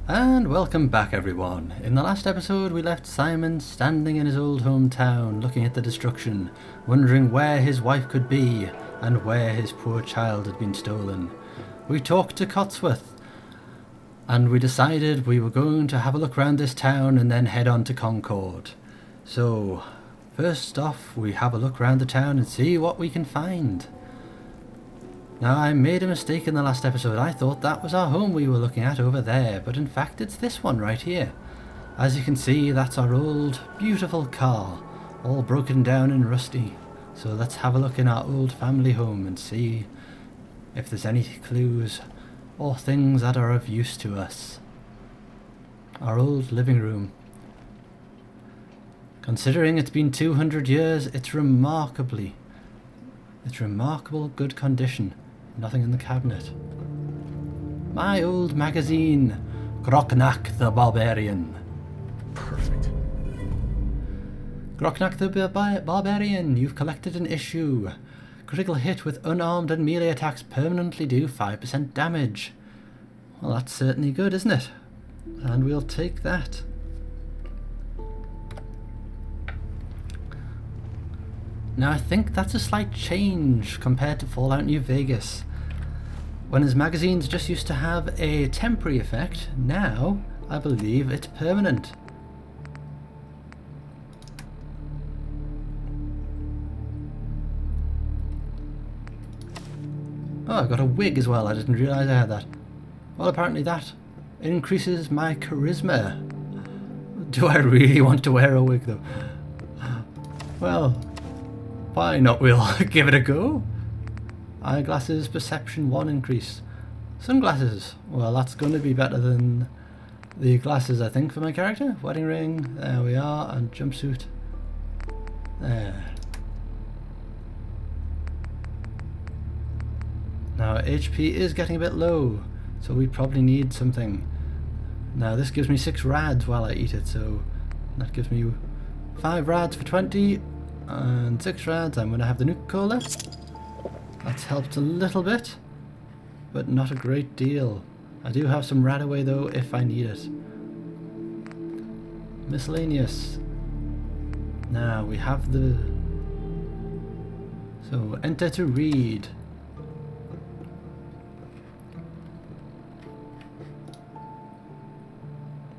And welcome back, everyone. In the last episode we left Simon standing in his old hometown looking at the destruction, wondering where his wife could be and where his poor child had been stolen. We talked to Cotsworth and we decided we were going to have a look around this town and then head on to Concord. So first off we have a look around the town and see what we can find. Now, I made a mistake in the last episode. I thought that was our home we were looking at over there, but in fact it's this one right here. As you can see, that's our old, beautiful car, all broken down and rusty. So let's have a look in our old family home and see if there's any clues or things that are of use to us. Our old living room. Considering it's been 200 years, it's remarkable good condition. Nothing in the cabinet. My old magazine, Groknak the Barbarian. Perfect. Groknak the Barbarian, you've collected an issue. Critical hit with unarmed and melee attacks permanently do 5% damage. Well, that's certainly good, isn't it? And we'll take that. Now I think that's a slight change compared to Fallout New Vegas. When his magazines just used to have a temporary effect, now I believe it's permanent. Oh, I got a wig as well, I didn't realise I had that. Well, apparently that increases my charisma. Do I really want to wear a wig though? Well, why not? We'll give it a go. Eyeglasses, perception 1 increase. Sunglasses. Well, that's going to be better than the glasses, I think, for my character. Wedding ring. There we are. And jumpsuit. There. Now, HP is getting a bit low, so we probably need something. Now, this gives me 6 rads while I eat it, so that gives me 5 rads for 20. And 6 rads. I'm going to have the nuke cola. That's helped a little bit, but not a great deal. I do have some rad away though if I need it. Miscellaneous. Now we have the... So enter to read.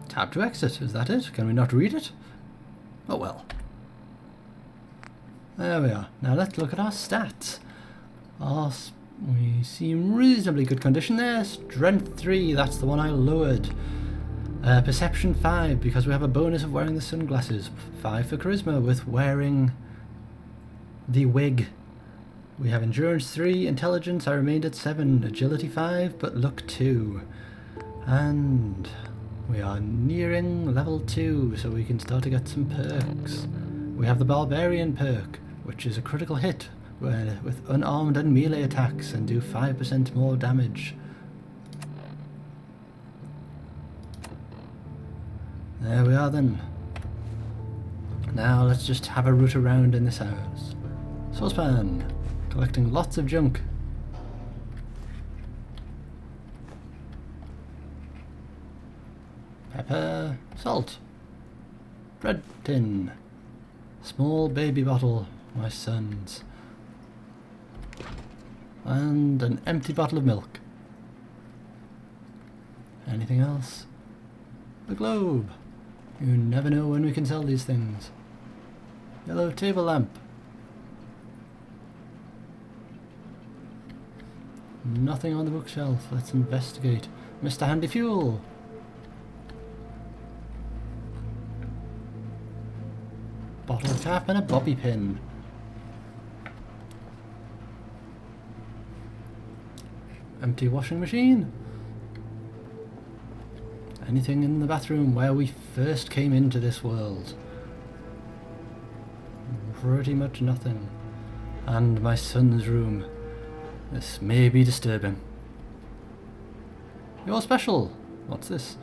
Tab to exit. Is that it? Can we not read it? Oh well. There we are. Now let's look at our stats. We seem reasonably good condition there. Strength 3, that's the one I lowered. Perception 5, because we have a bonus of wearing the sunglasses. 5 for charisma with wearing the wig. We have endurance 3, intelligence, I remained at 7, agility 5, but luck 2. And we are nearing level 2, so we can start to get some perks. We have the barbarian perk, which is a critical hit with unarmed and melee attacks and do 5% more damage. There we are then. Now let's just have a root around in this house. Saucepan, collecting lots of junk. Pepper, salt, bread tin, small baby bottle, my son's. And an empty bottle of milk. Anything else? The globe. You never know when we can sell these things. Yellow table lamp. Nothing on the bookshelf. Let's investigate. Mr. Handy Fuel. Bottle cap and a bobby pin. Empty washing machine. Anything in the bathroom where we first came into this world? Pretty much nothing. And my son's room. This may be disturbing. You're special. What's this?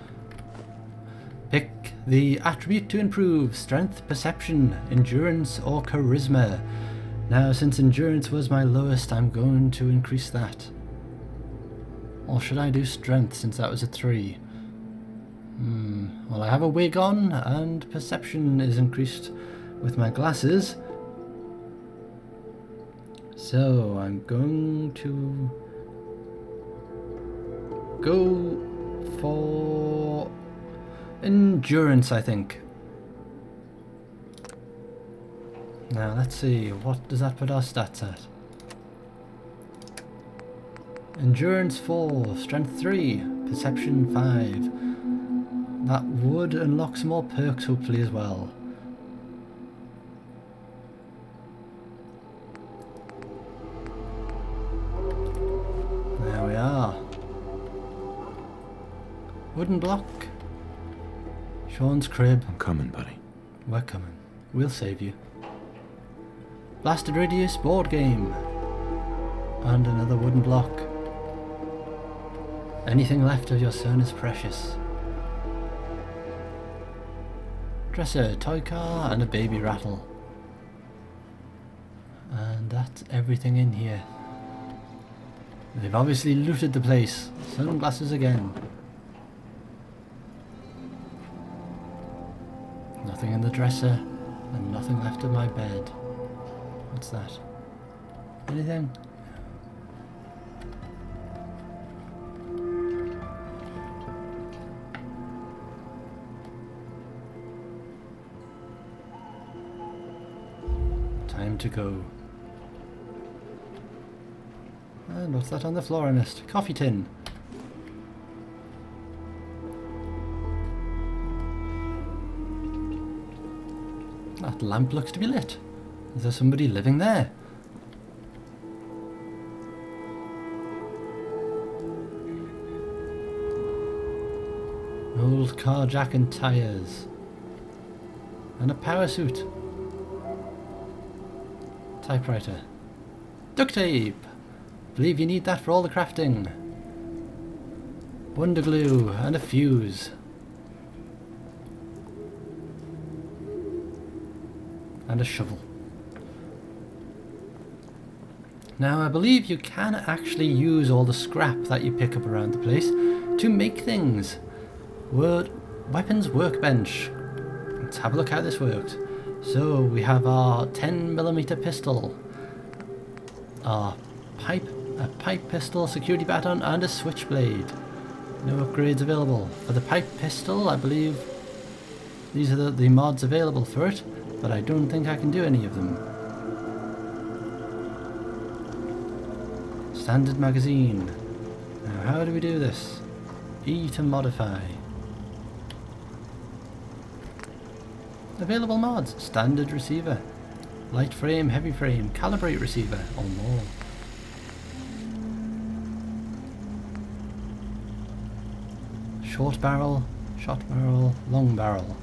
Pick the attribute to improve: strength, perception, endurance, or charisma. Now, since endurance was my lowest, I'm going to increase that. Or should I do strength since that was a 3? Well, I have a wig on and perception is increased with my glasses. So I'm going to go for endurance, I think. Now let's see, what does that put our stats at? Endurance 4, strength 3, perception 5. That would unlock some more perks hopefully as well. There we are. Wooden block. Sean's crib. I'm coming, buddy. We're coming. We'll save you. Blasted Radius board game. And another wooden block. Anything left of your son is precious. Dresser, toy car, and a baby rattle. And that's everything in here. They've obviously looted the place. Sunglasses again. Nothing in the dresser, and nothing left of my bed. What's that? Anything? Time to go. And what's that on the floor I missed? Coffee tin. That lamp looks to be lit. Is there somebody living there? Old car jack and tyres. And a power suit. Typewriter. Duct tape! Believe you need that for all the crafting. Wonder glue and a fuse. And a shovel. Now I believe you can actually use all the scrap that you pick up around the place to make things. Weapons workbench. Let's have a look how this works. So we have our 10mm pistol, our a pipe pistol, security baton, and a switchblade. No upgrades available. For the pipe pistol, I believe these are the mods available for it, but I don't think I can do any of them. Standard magazine. Now how do we do this? E to modify. Available mods. Standard receiver. Light frame, heavy frame, calibrate receiver, or more. Short barrel, long barrel.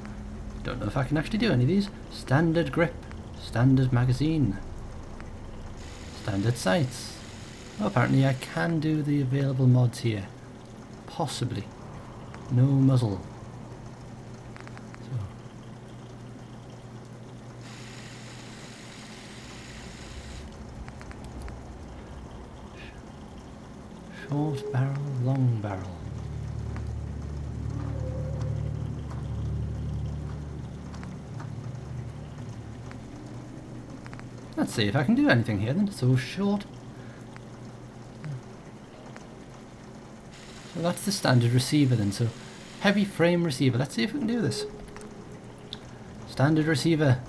Don't know if I can actually do any of these. Standard grip, standard magazine, standard sights. Oh, apparently I can do the available mods here. Possibly. No muzzle. Short barrel, long barrel. Let's see if I can do anything here then. So short. So that's the standard receiver then. So heavy frame receiver. Let's see if we can do this. Standard receiver.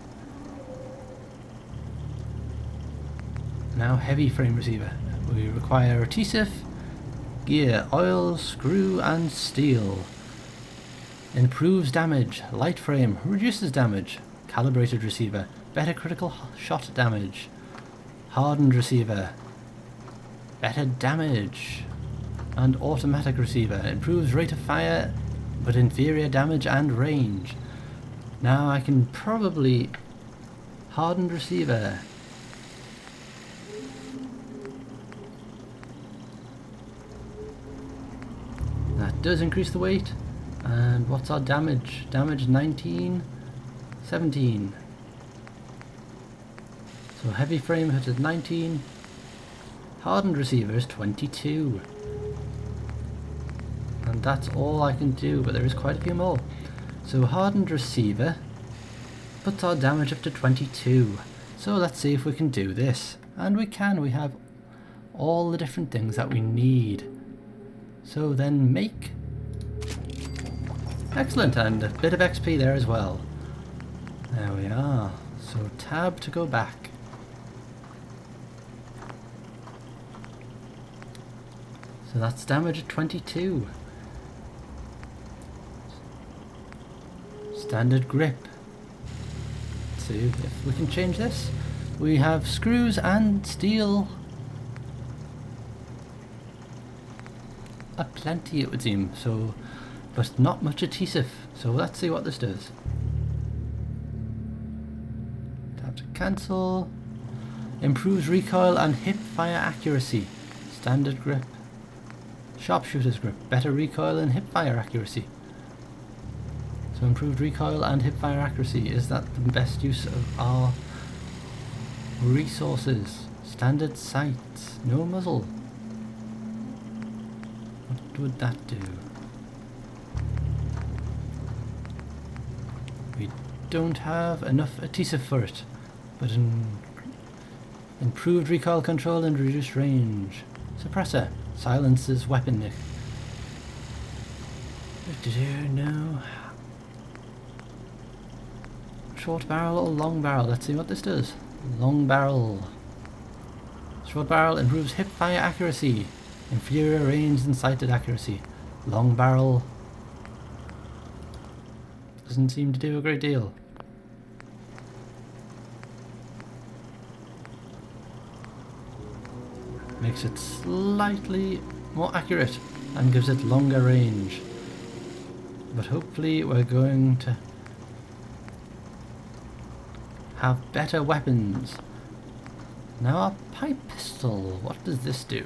Now heavy frame receiver. We require a T-SIF, gear, oil, screw and steel. Improves damage. Light frame. Reduces damage. Calibrated receiver. Better critical shot damage. Hardened receiver. Better damage. And automatic receiver. Improves rate of fire but inferior damage and range. Now I can probably... Hardened receiver. That does increase the weight. And what's our damage? Damage 19, 17. So heavy frame hit at 19. Hardened receiver is 22. And that's all I can do, but there is quite a few more. So hardened receiver puts our damage up to 22. So let's see if we can do this. And we can. We have all the different things that we need. So then make. Excellent, and a bit of XP there as well. There we are. So tab to go back. So that's damage at 22. Standard grip. Let's see if we can change this. We have screws and steel. Plenty it would seem, so, but not much adhesive. So let's see what this does. Tap to cancel. Improves recoil and hip fire accuracy. Standard grip. Sharpshooter's grip. Better recoil and hip fire accuracy. So improved recoil and hip fire accuracy. Is that the best use of our resources? Standard sights. No muzzle. What would that do? We don't have enough adhesive for it, but improved recoil control and reduced range. Suppressor silences weapon nick. No. Short barrel or long barrel? Let's see what this does. Long barrel. Short barrel improves hip fire accuracy. Inferior range and sighted accuracy. Long barrel doesn't seem to do a great deal. Makes it slightly more accurate and gives it longer range. But hopefully we're going to have better weapons. Now our pipe pistol, what does this do?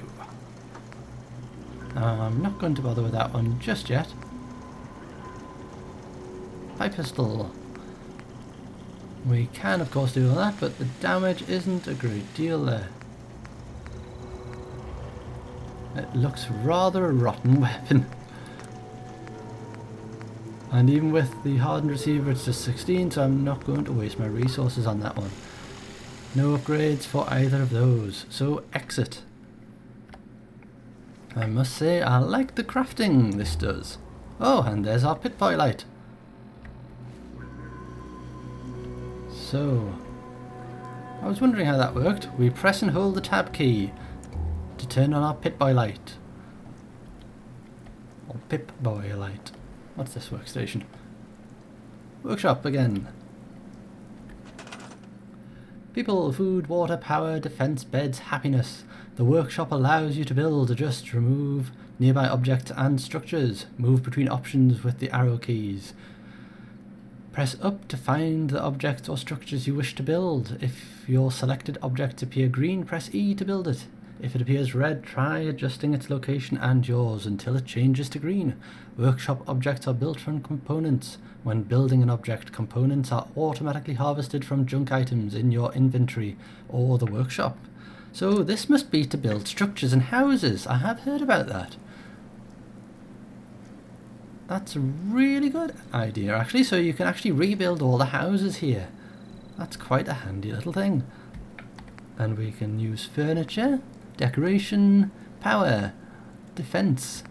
I'm not going to bother with that one just yet. Pipe pistol. We can of course do all that, but the damage isn't a great deal there. It looks rather a rotten weapon. And even with the hardened receiver it's just 16, so I'm not going to waste my resources on that one. No upgrades for either of those, so exit. I must say I like the crafting this does. Oh, and there's our pit boy light. So, I was wondering how that worked. We press and hold the tab key to turn on our pit boy light. Or pip boy light. What's this workstation? Workshop again. People, food, water, power, defense, beds, happiness. The workshop allows you to build, adjust, remove nearby objects and structures. Move between options with the arrow keys. Press up to find the objects or structures you wish to build. If your selected objects appear green, press E to build it. If it appears red, try adjusting its location and yours until it changes to green. Workshop objects are built from components. When building an object, components are automatically harvested from junk items in your inventory or the workshop. So this must be to build structures and houses. I have heard about that. That's a really good idea actually, so you can actually rebuild all the houses here. That's quite a handy little thing. And we can use furniture, decoration, power, defense,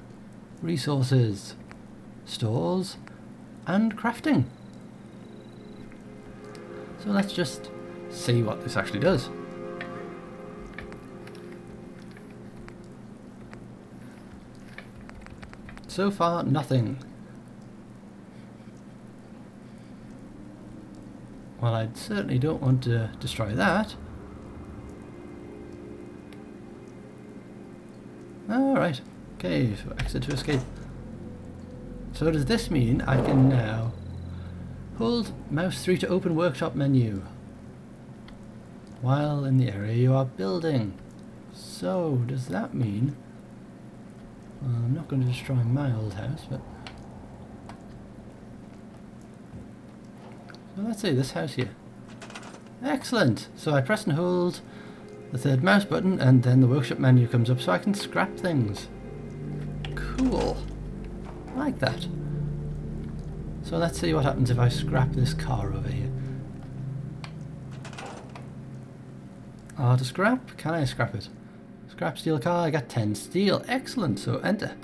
resources, stores, and crafting. So let's just see what this actually does. So far, nothing. Well, I certainly don't want to destroy that. Alright, okay, so exit to escape. So does this mean I can now hold mouse 3 to open workshop menu while in the area you are building? So does that mean... Well, I'm not going to destroy my old house, but... So let's say this house here. Excellent! So I press and hold the third mouse button and then the workshop menu comes up so I can scrap things. Cool. I like that. So let's see what happens if I scrap this car over here. Oh, to scrap? Can I scrap it? Scrap steel car, I got 10 steel. Excellent, so enter.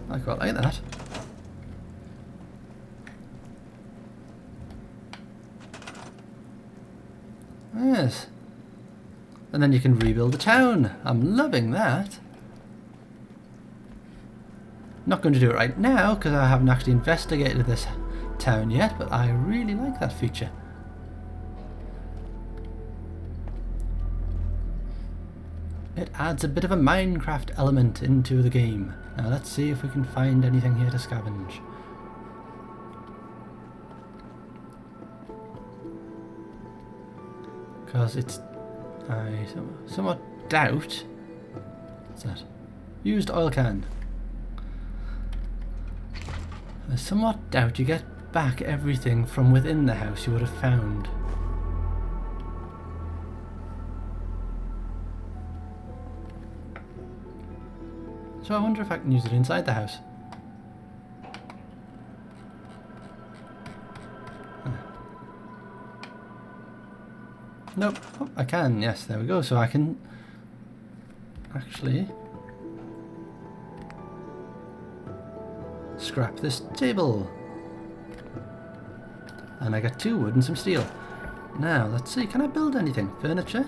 I quite like that. Yes. And then you can rebuild the town. I'm loving that. Not going to do it right now because I haven't actually investigated this town yet, but I really like that feature. It adds a bit of a Minecraft element into the game. Now let's see if we can find anything here to scavenge. Because it's... I somewhat doubt... What's that? Used oil can. I somewhat doubt you get back everything from within the house you would have found. So I wonder if I can use it inside the house. Nope. Oh, I can. Yes, there we go. So I can actually scrap this table. And I got 2 wood and some steel. Now, let's see. Can I build anything? Furniture?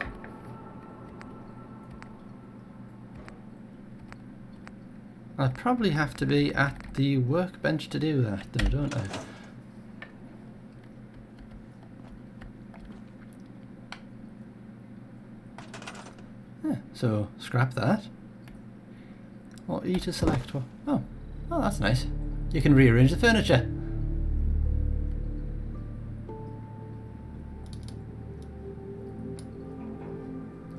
I probably have to be at the workbench to do that, though, don't I? Yeah, so scrap that. Or E to select one. Oh, that's nice. You can rearrange the furniture.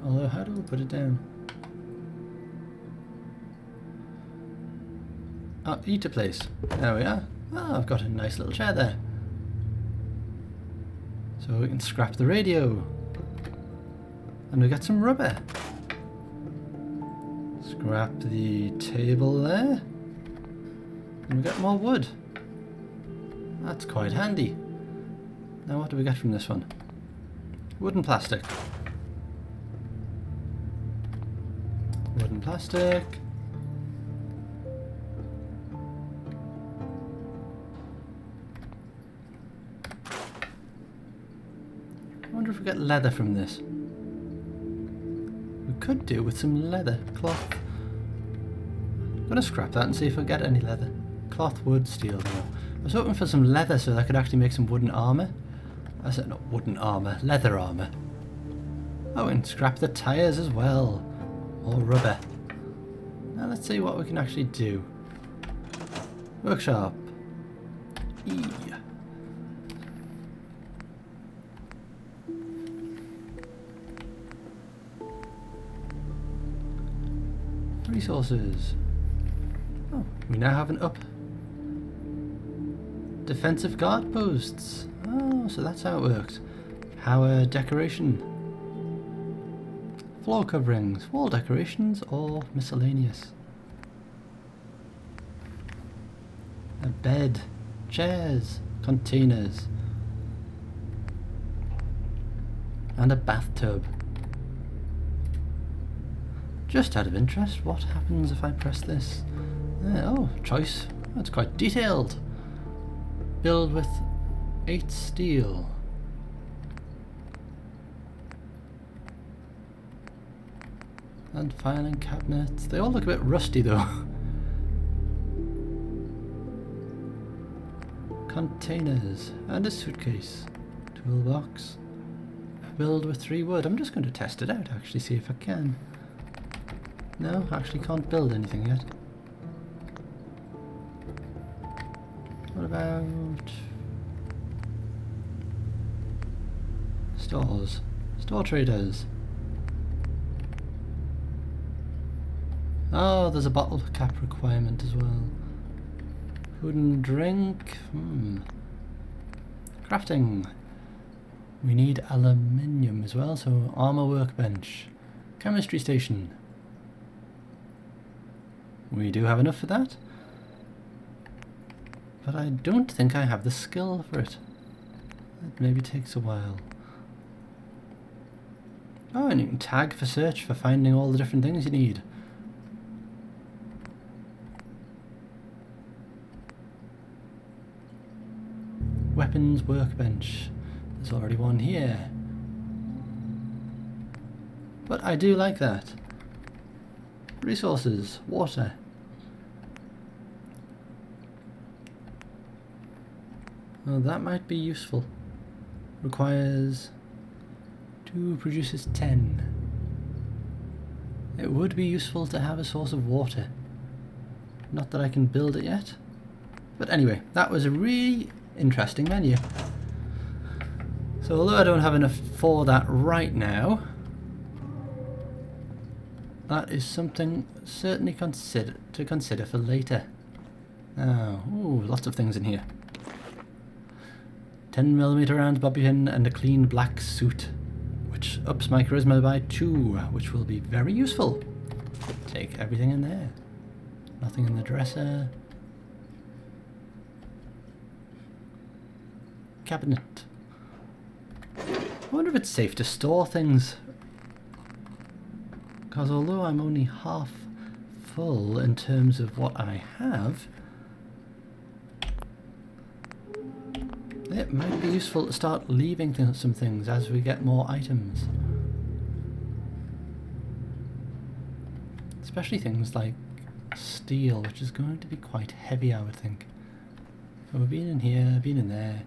Although, how do we put it down? Oh, E to place. There we are. Oh, I've got a nice little chair there. So we can scrap the radio. And we got some rubber. Scrap the table there. And we got more wood. That's quite handy. Now what do we get from this one? Wood and plastic. Wood and plastic. I wonder if we get leather from this. We could do with some leather. Cloth. I'm going to scrap that and see if we get any leather. Cloth, wood, steel. No. I was hoping for some leather so that I could actually make some wooden armour. I said not wooden armour, leather armour. Oh, and scrap the tyres as well. Or rubber. Now let's see what we can actually do. Workshop. E. Resources. Oh, we now have an up. Defensive guard posts. Oh, so that's how it works. Power decoration. Floor coverings, wall decorations, or miscellaneous. A bed, chairs, containers, and a bathtub. Just out of interest, what happens if I press this? Oh, choice. That's quite detailed. Build with 8 steel. And filing cabinets. They all look a bit rusty though. Containers and a suitcase. Toolbox. Build with 3 wood. I'm just going to test it out actually, see if I can. No, actually can't build anything yet. What about stores? Store traders. Oh, there's a bottle cap requirement as well. Food and drink. Crafting. We need aluminium as well, so armor workbench. Chemistry station. We do have enough for that. But I don't think I have the skill for it. It maybe takes a while. Oh, and you can tag for search for finding all the different things you need. Weapons workbench. There's already one here. But I do like that. Resources, water. Well, that might be useful. Requires 2, produces 10. It would be useful to have a source of water. Not that I can build it yet. But anyway, that was a really interesting menu. So although I don't have enough for that right now, that is something certainly to consider for later. Now, ooh, lots of things in here. 10mm round bobby pin and a clean black suit, which ups my charisma by 2, which will be very useful. Take everything in there. Nothing in the dresser. Cabinet. I wonder if it's safe to store things. Because although I'm only half full in terms of what I have, it might be useful to start leaving some things as we get more items. Especially things like steel, which is going to be quite heavy, I would think. So we've been in here, been in there.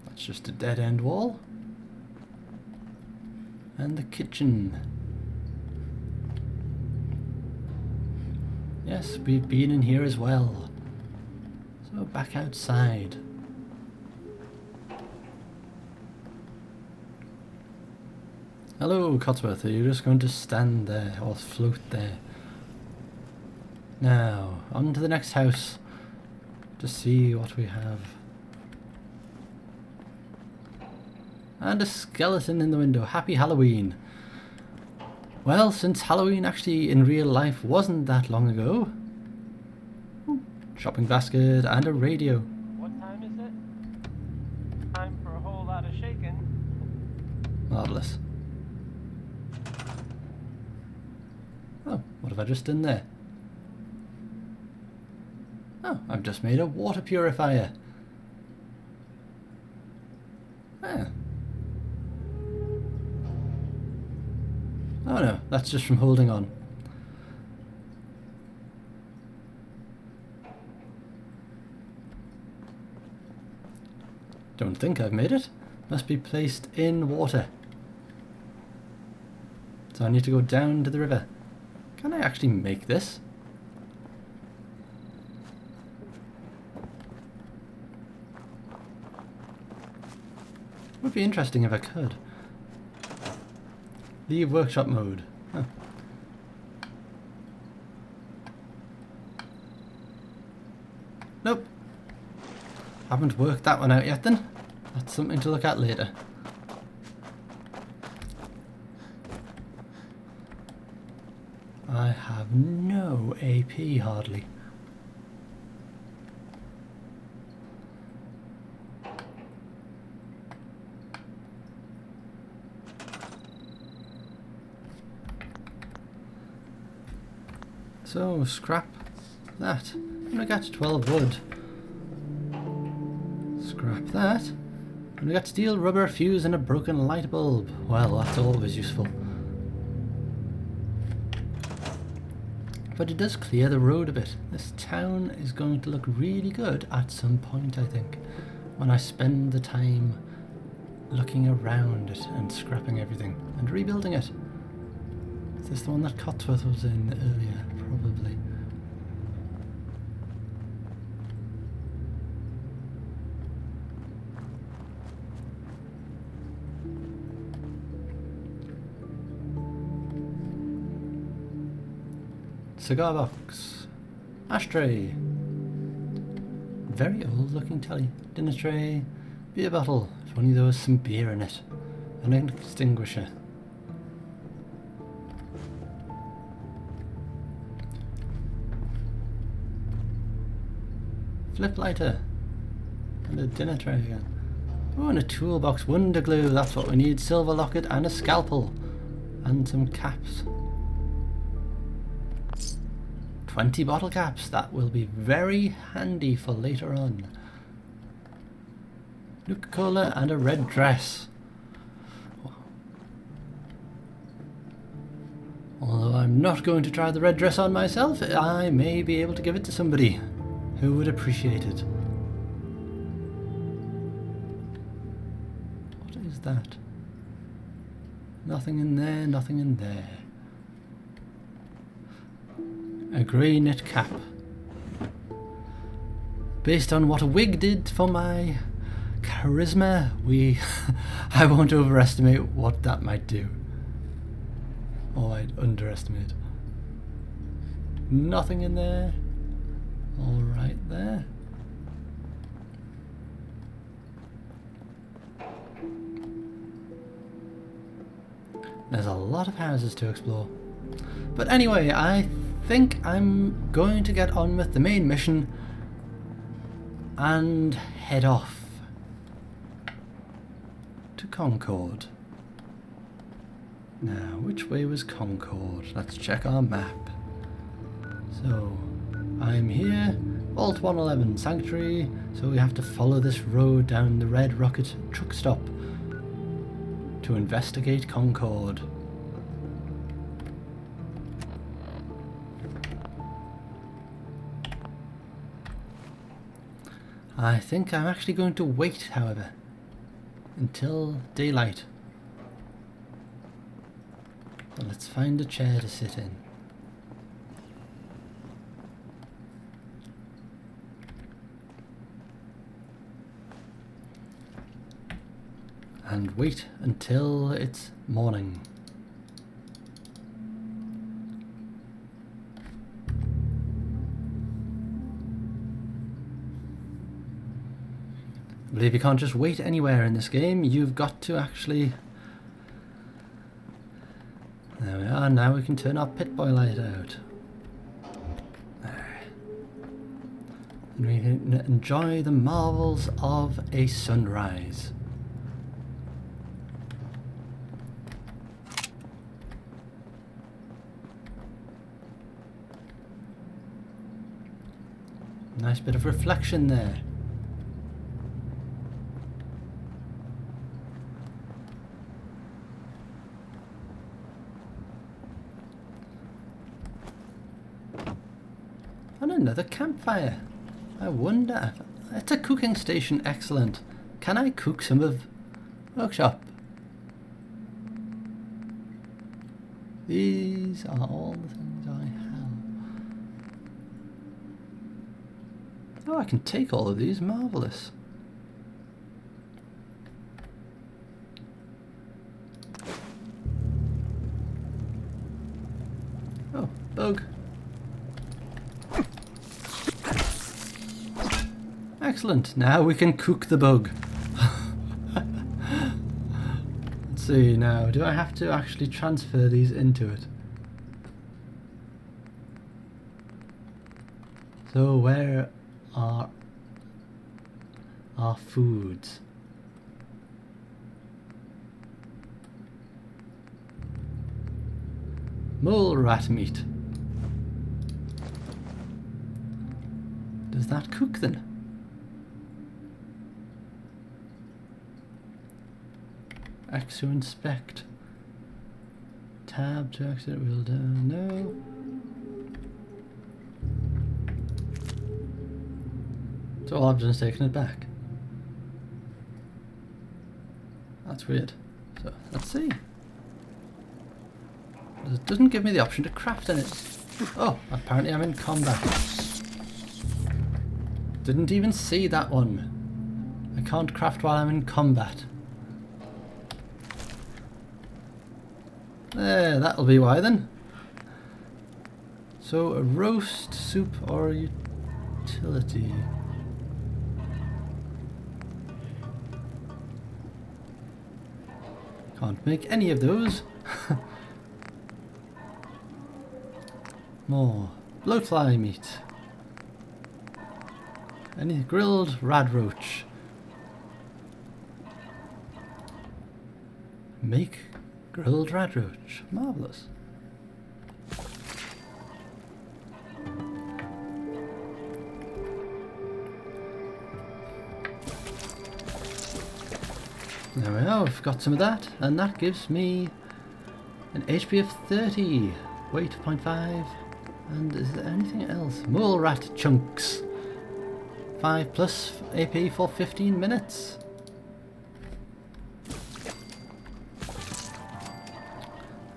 That's just a dead end wall. And the kitchen. Yes, we've been in here as well. So back outside. Hello, Cotsworth. Are you just going to stand there or float there? Now, on to the next house to see what we have. And a skeleton in the window. Happy Halloween. Well, since Halloween actually in real life wasn't that long ago. Ooh, shopping basket and a radio. What time is it? Time for a whole lot of shaking. Marvellous. Oh, what have I just done there? Oh, I've just made a water purifier. Ah. Oh no, that's just from holding on. Don't think I've made it. Must be placed in water. So I need to go down to the river. Can I actually make this? Would be interesting if I could. Leave workshop mode. Huh. Nope. Haven't worked that one out yet then. That's something to look at later. I have no AP hardly. So, scrap that. And we got 12 wood. Scrap that. And we got steel, rubber, fuse and a broken light bulb. Well, that's always useful. But it does clear the road a bit. This town is going to look really good at some point, I think. When I spend the time looking around it and scrapping everything and rebuilding it. Is this the one that Cotsworth was in earlier? Probably. Cigar box. Ashtray. Very old looking telly. Dinner tray. Beer bottle. If only there was some beer in it. An extinguisher. Flip lighter. And a dinner tray again. Oh, and a toolbox. Wonder glue. That's what we need. Silver locket and a scalpel. And some caps. 20 bottle caps. That will be very handy for later on. Nuka-Cola and a red dress. Although I'm not going to try the red dress on myself, I may be able to give it to somebody who would appreciate it. What is that? Nothing in there, nothing in there. A grey knit cap. Based on what a wig did for my charisma, I won't overestimate what that might do. Or I'd underestimate. Nothing in there. All right there. There's a lot of houses to explore. But anyway, I think I'm going to get on with the main mission and head off to Concord. Now, which way was Concord? Let's check our map. So, I'm here, Vault 111 Sanctuary, so we have to follow this road down the Red Rocket truck stop to investigate Concord. I think I'm actually going to wait, however, until daylight. So let's find a chair to sit in. And wait until it's morning. I believe you can't just wait anywhere in this game, you've got to actually... There we are, now we can turn our pit boy light out. There. And we can enjoy the marvels of a sunrise. Nice bit of reflection there. And another campfire. I wonder. It's a cooking station. Excellent. Can I cook some of workshop? These are all the things I have. Oh, I can take all of these. Marvellous. Oh, bug. Excellent. Now we can cook the bug. Let's see now. Do I have to actually transfer these into it? So where are our foods? Mole rat meat. Does that cook then? X to inspect. Tab to exit wheel down. No. So all I've done is taken it back. That's weird. So let's see. It doesn't give me the option to craft in it. Oh, apparently I'm in combat. Didn't even see that one. I can't craft while I'm in combat. There, that'll be why then. So a roast, soup, or a utility. Can't make any of those. More bloatfly meat. Any grilled radroach. Make grilled radroach. Marvellous. There we are, we've got some of that, and that gives me an HP of 30, weight 0.5, and is there anything else? Mole rat chunks. 5 plus AP for 15 minutes.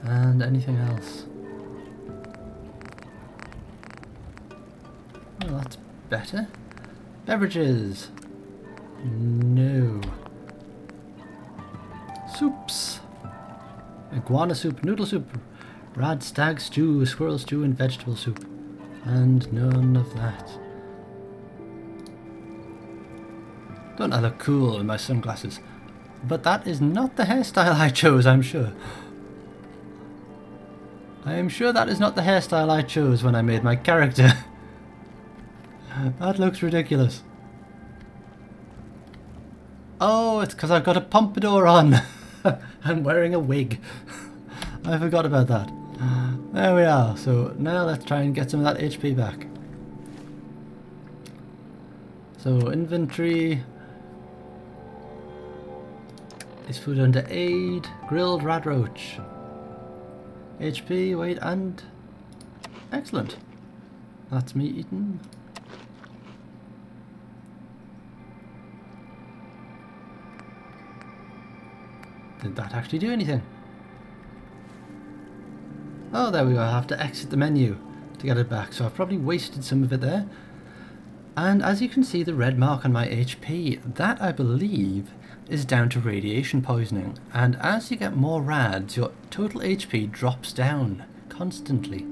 And anything else? Well, that's better. Beverages. No. Soups. Iguana soup, noodle soup, rad stag stew, squirrel stew and vegetable soup. And none of that. Don't I look cool in my sunglasses? But that is not the hairstyle I chose, I'm sure. I am sure that is not the hairstyle I chose when I made my character. That looks ridiculous. Oh, it's because I've got a pompadour on. I'm wearing a wig. I forgot about that. There we are. So now let's try and get some of that HP back. So inventory is food under aid, grilled radroach. HP, weight, and excellent. That's me eaten. Did that actually do anything? Oh, there we go. I have to exit the menu to get it back. So I've probably wasted some of it there. And as you can see, the red mark on my HP, that I believe is down to radiation poisoning. And as you get more rads, your total HP drops down constantly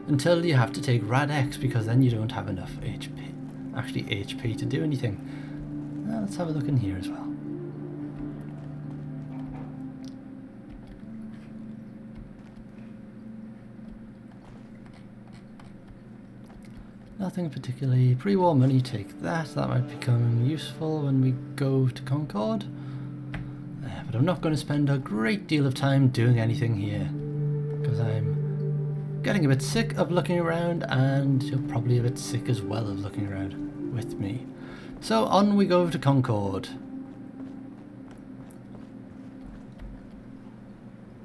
until you have to take rad X, because then you don't have enough HP, actually HP, to do anything. Now let's have a look in here as well. Nothing particularly. Pre-war money, take that. That might become useful when we go to Concord. But I'm not going to spend a great deal of time doing anything here, because I'm getting a bit sick of looking around, and you're probably a bit sick as well of looking around with me. So on we go to Concord.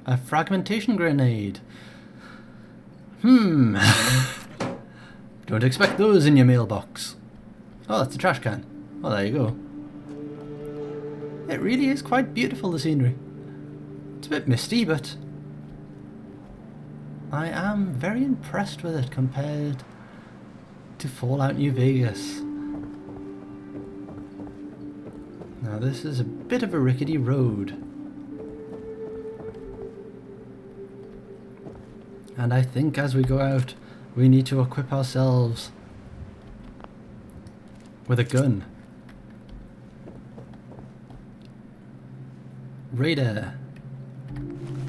A fragmentation grenade. Don't expect those in your mailbox. Oh, that's a trash can. Oh, there you go. It really is quite beautiful, the scenery. It's a bit misty, but I am very impressed with it compared to Fallout New Vegas. Now this is a bit of a rickety road. And I think as we go out, we need to equip ourselves with a gun. Raider.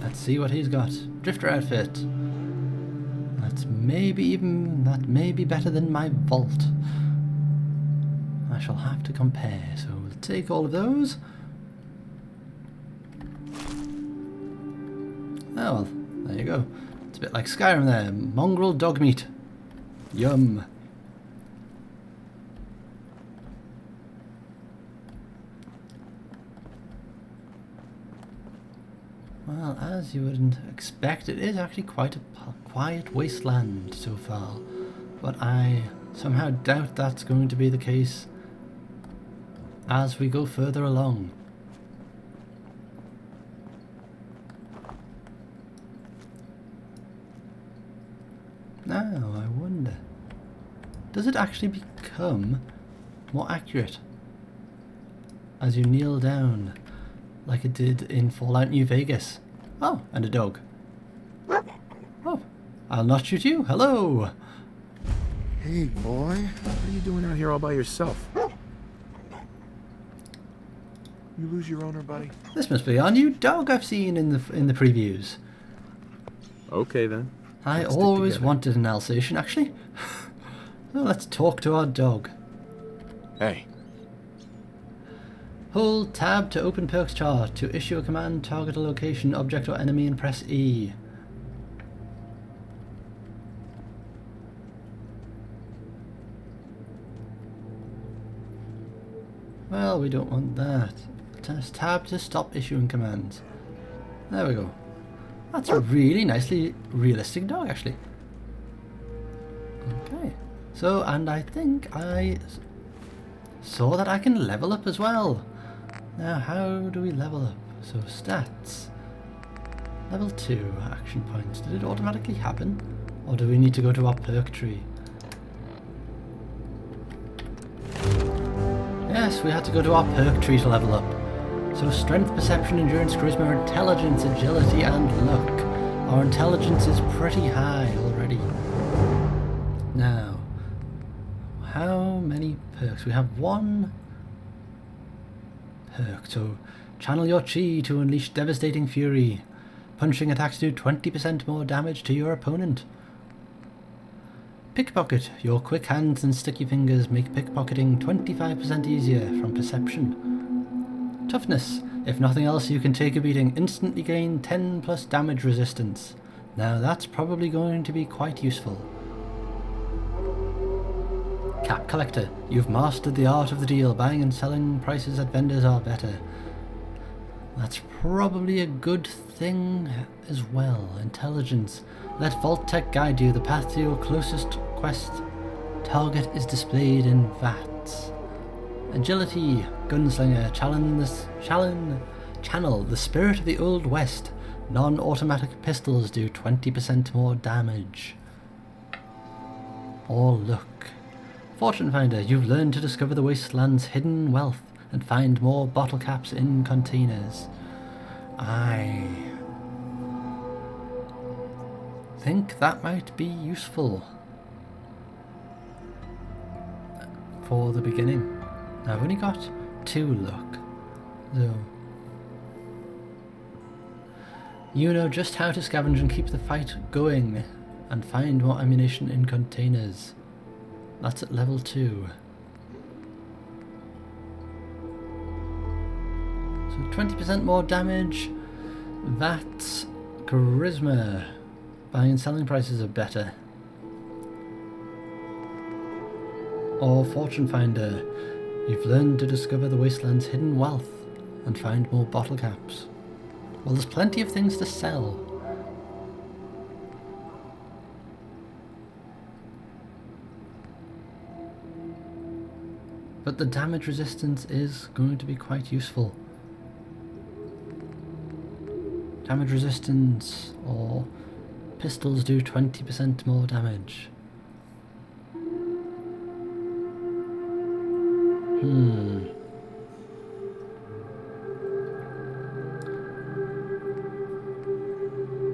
Let's see what he's got. Drifter outfit. That may be better than my vault. I shall have to compare, so we'll take all of those. Oh well, there you go. It's a bit like Skyrim there. Mongrel dog meat. Yum. Well, as you wouldn't expect, it is actually quite a quiet wasteland so far. But I somehow doubt that's going to be the case as we go further along. Now, I wonder, does it actually become more accurate as you kneel down like it did in Fallout New Vegas? Oh, and a dog. Oh, I'll not shoot you. Hello. Hey, boy. What are you doing out here all by yourself? You lose your owner, buddy? This must be our new dog I've seen in the previews. Okay, then. I Let's stick always together. wanted an Alsatian, actually. So let's talk to our dog. Hey. Hold tab to open perks chart. To issue a command, target a location, object or enemy and press E. Well, we don't want that. Press tab to stop issuing commands. There we go. That's a really nicely realistic dog, actually. Okay. So, and I think I saw that I can level up as well. Now, how do we level up? So, stats. Level 2, action points. Did it automatically happen? Or do we need to go to our perk tree? Yes, we had to go to our perk tree to level up. So strength, perception, endurance, charisma, intelligence, agility, and luck. Our intelligence is pretty high already. Now, how many perks? We have one perk. So, channel your chi to unleash devastating fury. Punching attacks do 20% more damage to your opponent. Pickpocket. Your quick hands and sticky fingers make pickpocketing 25% easier from perception. Toughness. If nothing else, you can take a beating. Instantly gain 10 plus damage resistance. Now that's probably going to be quite useful. Cap Collector. You've mastered the art of the deal. Buying and selling prices at vendors are better. That's probably a good thing as well. Intelligence. Let Vault Tech guide you. The path to your closest quest target is displayed in VATS. Agility. Gunslinger. Channel the spirit of the Old West. Non-automatic pistols do 20% more damage. Or luck. Fortune Finder. You've learned to discover the wasteland's hidden wealth and find more bottle caps in containers. I think that might be useful for the beginning. I've only got 2 luck, so you know just how to scavenge and keep the fight going and find more ammunition in containers. That's at level 2. So 20% more damage. That's charisma. Buying and selling prices are better. Or Fortune Finder. You've learned to discover the wasteland's hidden wealth and find more bottle caps. Well, there's plenty of things to sell. But the damage resistance is going to be quite useful. Damage resistance, or pistols do 20% more damage.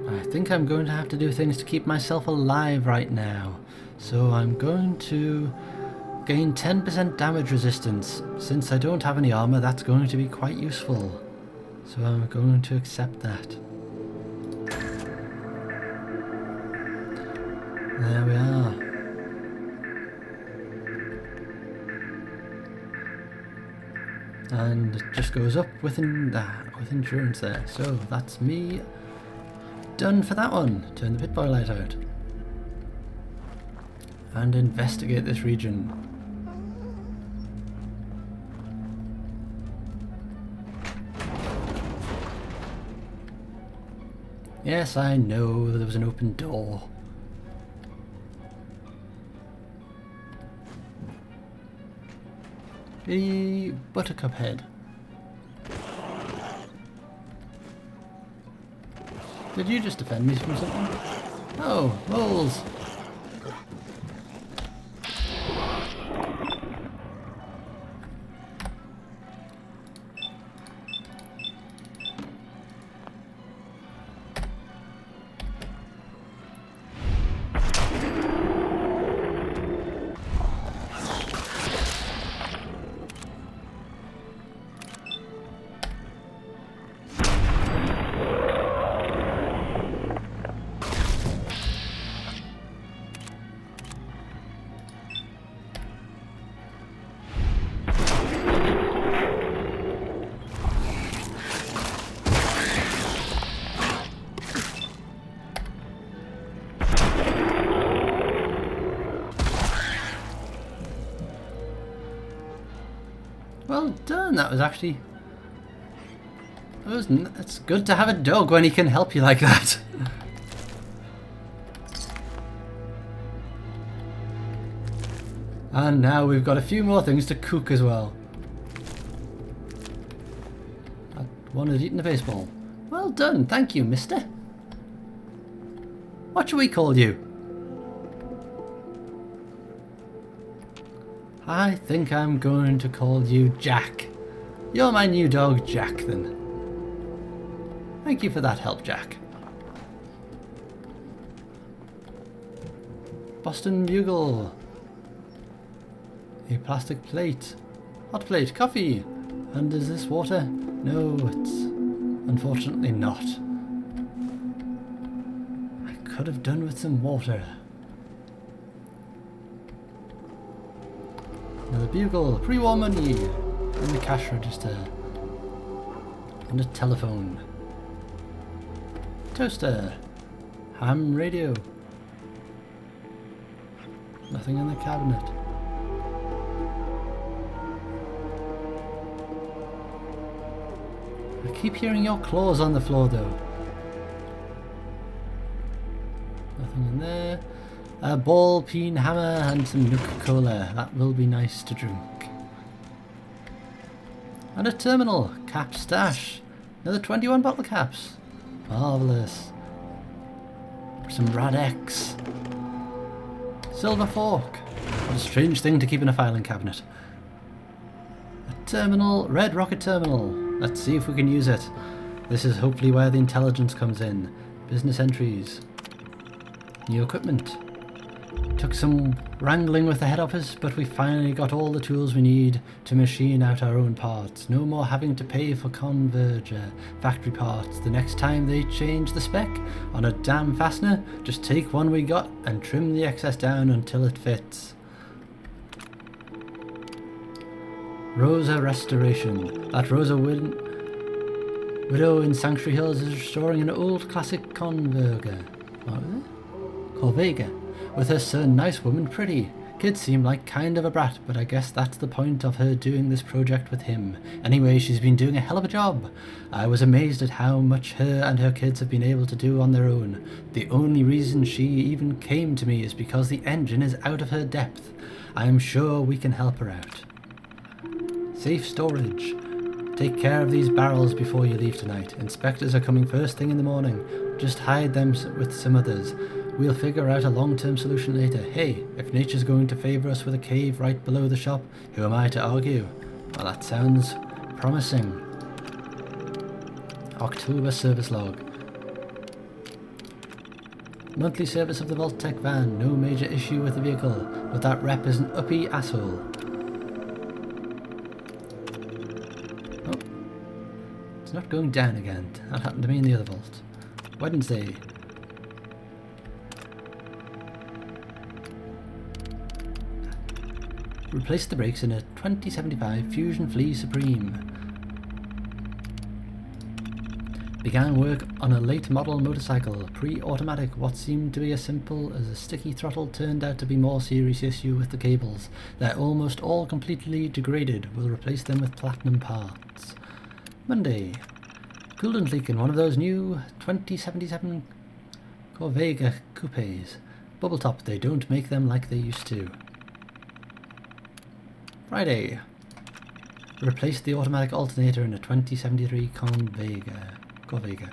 I think I'm going to have to do things to keep myself alive right now. So I'm going to gain 10% damage resistance. Since I don't have any armor, that's going to be quite useful. So I'm going to accept that. There we are. And it just goes up with endurance there. So that's me done for that one. Turn the pit boy light out. And investigate this region. Yes, I know there was an open door. The Buttercup Head. Did you just defend me from something? Oh, rolls. Well done. That was actually... It's good to have a dog when he can help you like that. And now we've got a few more things to cook as well. That one has eaten a baseball. Well done, thank you, mister. What shall we call you? I think I'm going to call you Jack. You're my new dog, Jack, then. Thank you for that help, Jack. Boston Bugle. A plastic plate. Hot plate, coffee. And is this water? No, it's unfortunately not. I could have done with some water. Another bugle, pre-war money, and the cash register, and a telephone, toaster, ham radio, nothing in the cabinet. I keep hearing your claws on the floor though. Nothing in there. A ball peen hammer and some Nuka-Cola. That will be nice to drink. And a terminal. Cap stash. Another 21 bottle caps. Marvellous. Some Radex. Silver fork. What a strange thing to keep in a filing cabinet. A terminal. Red rocket terminal. Let's see if we can use it. This is hopefully where the intelligence comes in. Business entries. New equipment. Took some wrangling with the head office, but we finally got all the tools we need to machine out our own parts. No more having to pay for converger factory parts. The next time they change the spec on a damn fastener, just take one we got and trim the excess down until it fits. Rosa Restoration. That Rosa widow in Sanctuary Hills is restoring an old classic converger. What was it? Corvega. With her son, nice woman, pretty. Kids seem like kind of a brat, but I guess that's the point of her doing this project with him. Anyway, she's been doing a hell of a job. I was amazed at how much her and her kids have been able to do on their own. The only reason she even came to me is because the engine is out of her depth. I am sure we can help her out. Safe storage. Take care of these barrels before you leave tonight. Inspectors are coming first thing in the morning. Just hide them with some others. We'll figure out a long-term solution later. Hey, if nature's going to favour us with a cave right below the shop, who am I to argue? Well, that sounds promising. October service log. Monthly service of the Vault-Tec van. No major issue with the vehicle, but that rep is an uppy asshole. Oh. It's not going down again. That happened to me in the other vault. Wednesday. Replace the brakes in a 2075 Fusion Flea Supreme. Began work on a late model motorcycle, pre-automatic. What seemed to be as simple as a sticky throttle turned out to be more serious issue with the cables. They're almost all completely degraded. We'll replace them with platinum parts. Monday. Coolant leak in one of those new 2077 Corvega coupes. Bubble top, they don't make them like they used to. Friday. Replace the automatic alternator in a 2073 Corvega.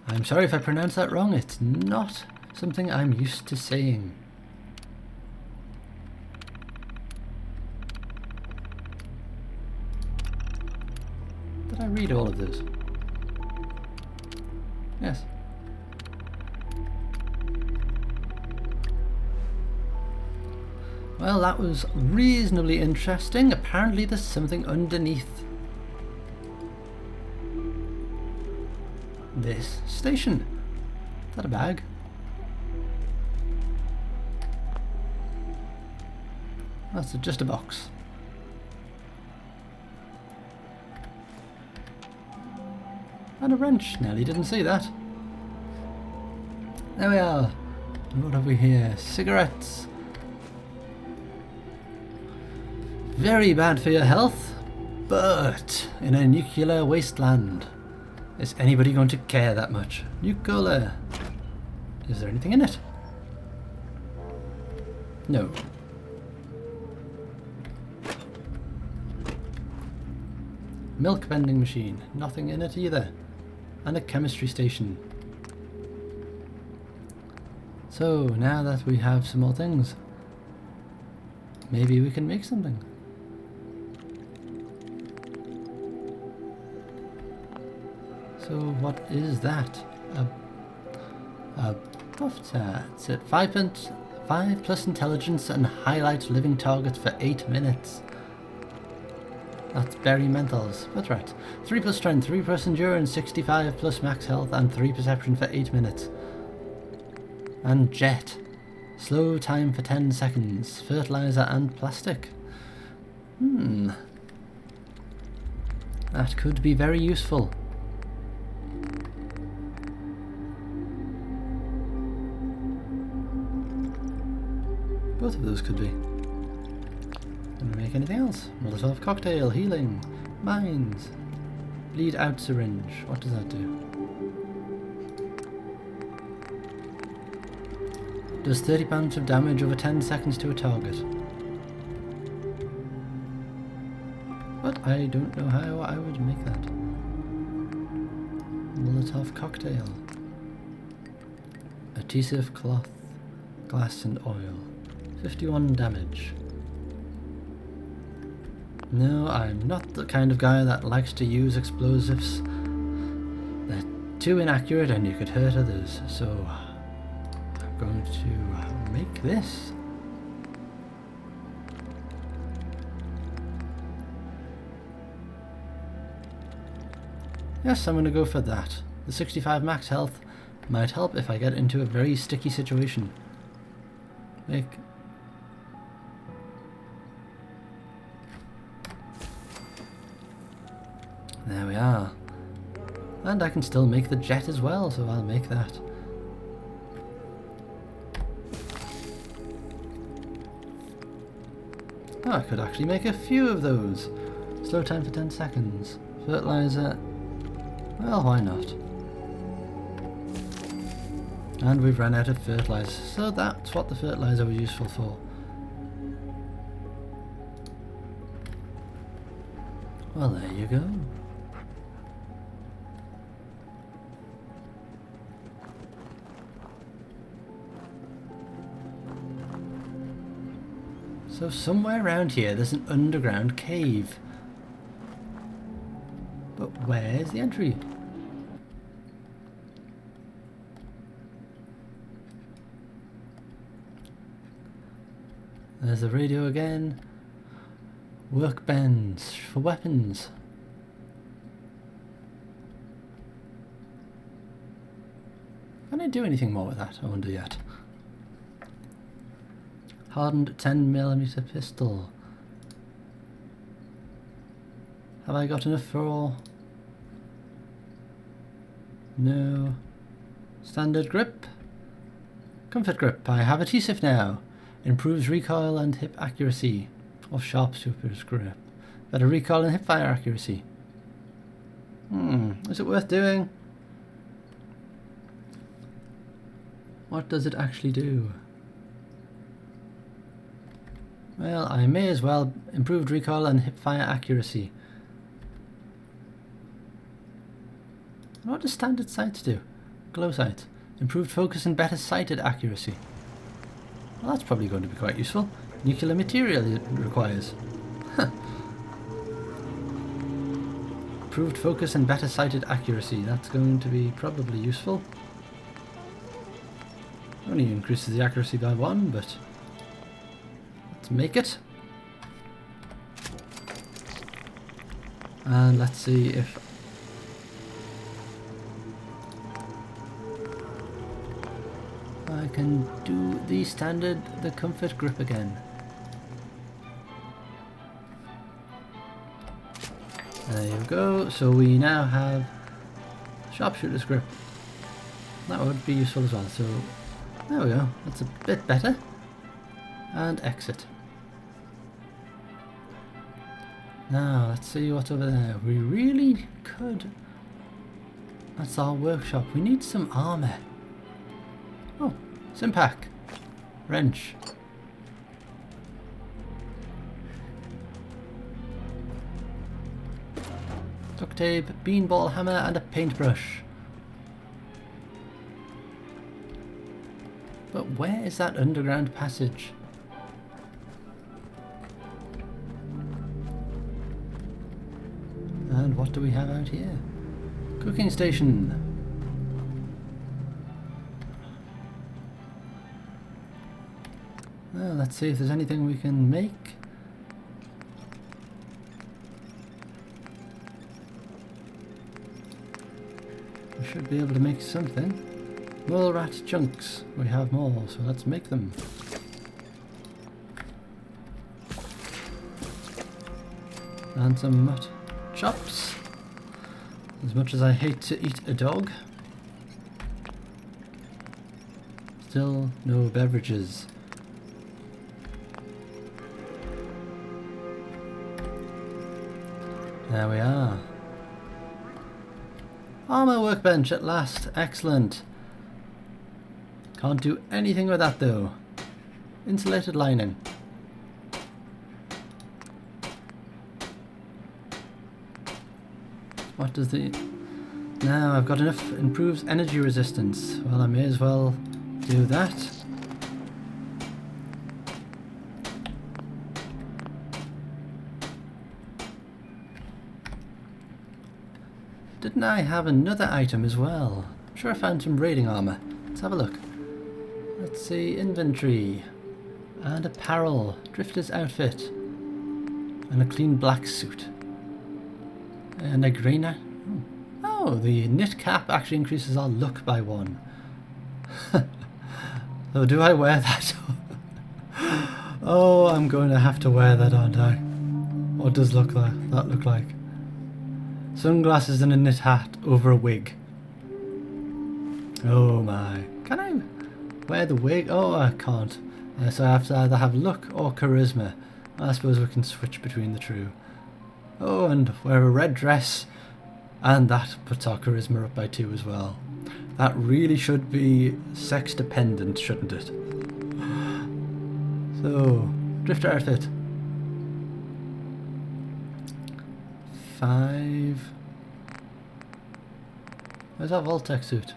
I'm sorry if I pronounced that wrong. It's not something I'm used to saying. Did I read all of this? Yes. Well, that was reasonably interesting. Apparently there's something underneath this station. Is that a bag? That's just a box. And a wrench. Nelly didn't see that. There we are. What have we here? Cigarettes. Very bad for your health. But in a nuclear wasteland, is anybody going to care that much? Nuclear. Is there anything in it? No. Milk vending machine. Nothing in it either. And a chemistry station. So now that we have some more things, maybe we can make something. So what is that? A buff tat. At 5 plus intelligence and highlight living targets for 8 minutes. That's berry mentals. That's right. 3 plus strength, 3 plus endurance, 65 plus max health, and 3 perception for 8 minutes. And jet. Slow time for 10 seconds. Fertilizer and plastic. That could be very useful. Both of those could be. Can we make anything else? Molotov cocktail, healing, mines, bleed out syringe. What does that do? Does 30 pounds of damage over 10 seconds to a target. But I don't know how I would make that. Molotov cocktail. Adhesive cloth, glass and oil. 51 damage. No, I'm not the kind of guy that likes to use explosives. They're too inaccurate and you could hurt others, so I'm going to make this. Yes, I'm going to go for that. The 65 max health might help if I get into a very sticky situation. There we are. And I can still make the jet as well, so I'll make that. Oh, I could actually make a few of those. Slow time for 10 seconds. Fertilizer. Well, why not? And we've run out of fertilizer, so that's what the fertilizer was useful for. Well, there you go. So somewhere around here there's an underground cave. But where's the entry? There's the radio again. Workbench for weapons. Can I do anything more with that? I wonder yet. Hardened 10mm pistol. Have I got enough for all? No. Standard grip. Comfort grip. I have adhesive now. Improves recoil and hip accuracy. Or sharpshooter's grip. Better recoil and hip fire accuracy. Is it worth doing? What does it actually do? Well, I may as well. Improved recoil and hip fire accuracy. What does standard sights do? Glow sight. Improved focus and better sighted accuracy. Well, that's probably going to be quite useful. Nuclear material it requires. Improved focus and better sighted accuracy. That's going to be probably useful. Only increases the accuracy by 1, but let's make it. And let's see if I can do the comfort grip again. There you go. So we now have sharpshooter's grip. That would be useful as well. So there we go. That's a bit better. And exit. Now, let's see what's over there. We really could... That's our workshop. We need some armour. Oh, Simpack. Wrench. Duct tape, beanball hammer and a paintbrush. But where is that underground passage? And what do we have out here? Cooking station. Well, let's see if there's anything we can make. We should be able to make something. Mole rat chunks. We have more, so let's make them. And some mut chops. As much as I hate to eat a dog. Still no beverages. There we are. Armour workbench at last. Excellent. Can't do anything with that though. Insulated lining. What does the... Now I've got enough. Improves energy resistance. Well, I may as well do that. Didn't I have another item as well? I'm sure I found some raiding armour. Let's have a look. Let's see, inventory. And apparel. Drifter's outfit. And a clean black suit. And a grey knight. Oh, the knit cap actually increases our luck by 1. So do I wear that? Oh, I'm going to have to wear that, aren't I? What does that look like? Sunglasses and a knit hat over a wig. Oh my. Can I wear the wig? Oh, I can't. So I have to either have luck or charisma. I suppose we can switch between the two. Oh, and wear a red dress. And that puts our charisma up by 2 as well. That really should be sex dependent, shouldn't it? So, drifter outfit. 5. Where's our Voltec suit?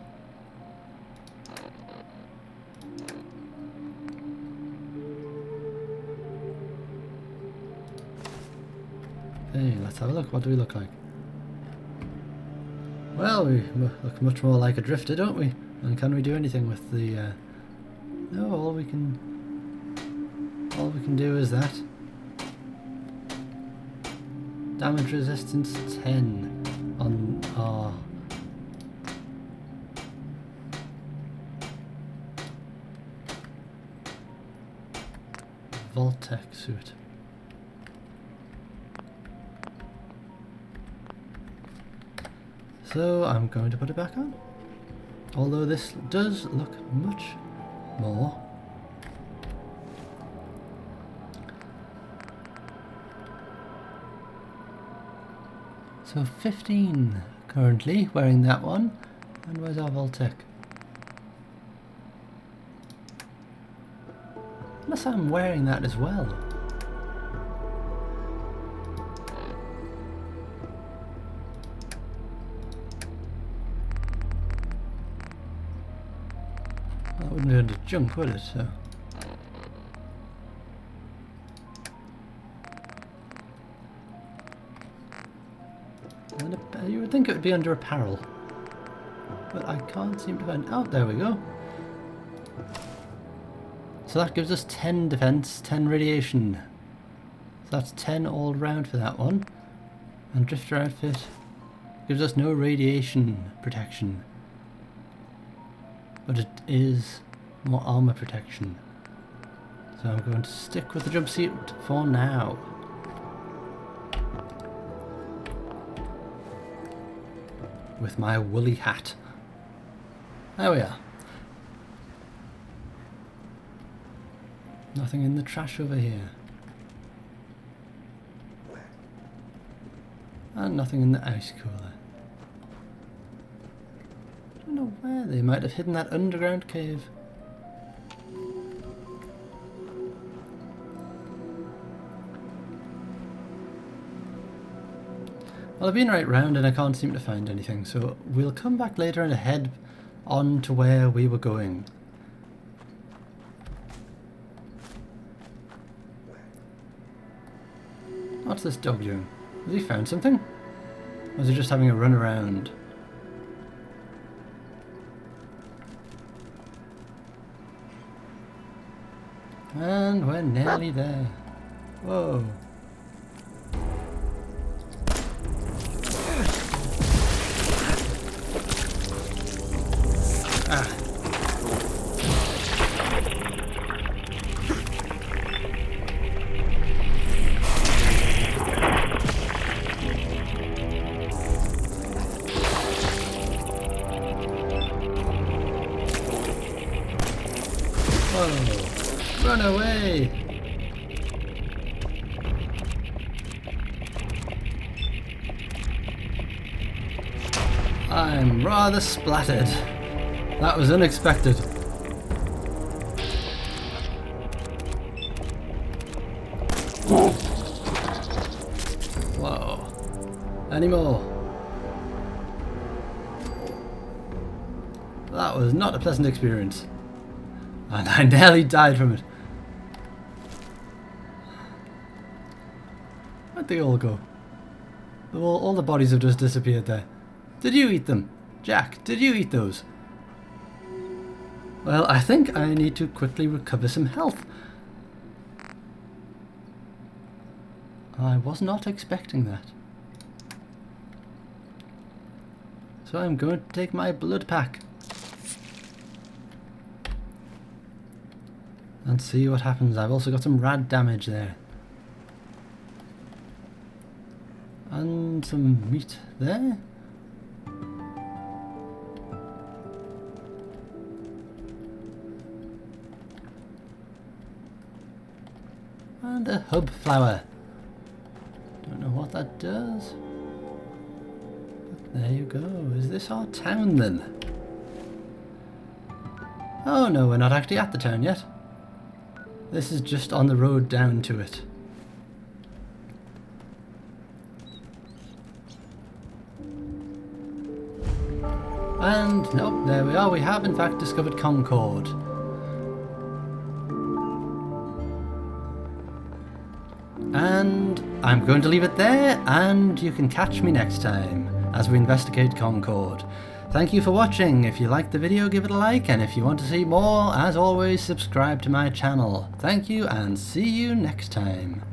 Hey, let's have a look. What do we look like? Well, we look much more like a drifter, don't we? And can we do anything with the... No, all we can do is that. Damage resistance 10 on our... Voltec suit. So I'm going to put it back on. Although this does look much more. So 15 currently wearing that one. And where's our Voltec? Unless I'm wearing that as well. That wouldn't be under junk, would it? So. And you would think it would be under apparel. But I can't seem to find... Oh, there we go. So that gives us 10 defense, 10 radiation. So that's 10 all round for that one. And drifter outfit gives us no radiation protection. But it is more armor protection. So I'm going to stick with the jumpsuit for now. With my woolly hat. There we are. Nothing in the trash over here. And nothing in the ice cooler. I don't know where they might have hidden that underground cave. Well, I've been right round and I can't seem to find anything, so we'll come back later and head on to where we were going. What's this dog doing? Has he found something? Or is he just having a run around? And we're nearly there. Whoa. Ah. Whoa. Run away! I'm rather splattered. That was unexpected. Whoa. Any more? That was not a pleasant experience. And I nearly died from it. Where'd they all go? All the bodies have just disappeared there. Did you eat them? Jack, did you eat those? Well, I think I need to quickly recover some health. I was not expecting that. So I'm going to take my blood pack. And see what happens. I've also got some rad damage there. And some meat there. And a hub flower. Don't know what that does. But there you go. Is this our town then? Oh no, we're not actually at the town yet. This is just on the road down to it. And nope, there we are. We have in fact discovered Concord. And I'm going to leave it there, and you can catch me next time as we investigate Concord. Thank you for watching. If you liked the video, give it a like, and if you want to see more, as always, subscribe to my channel. Thank you, and see you next time.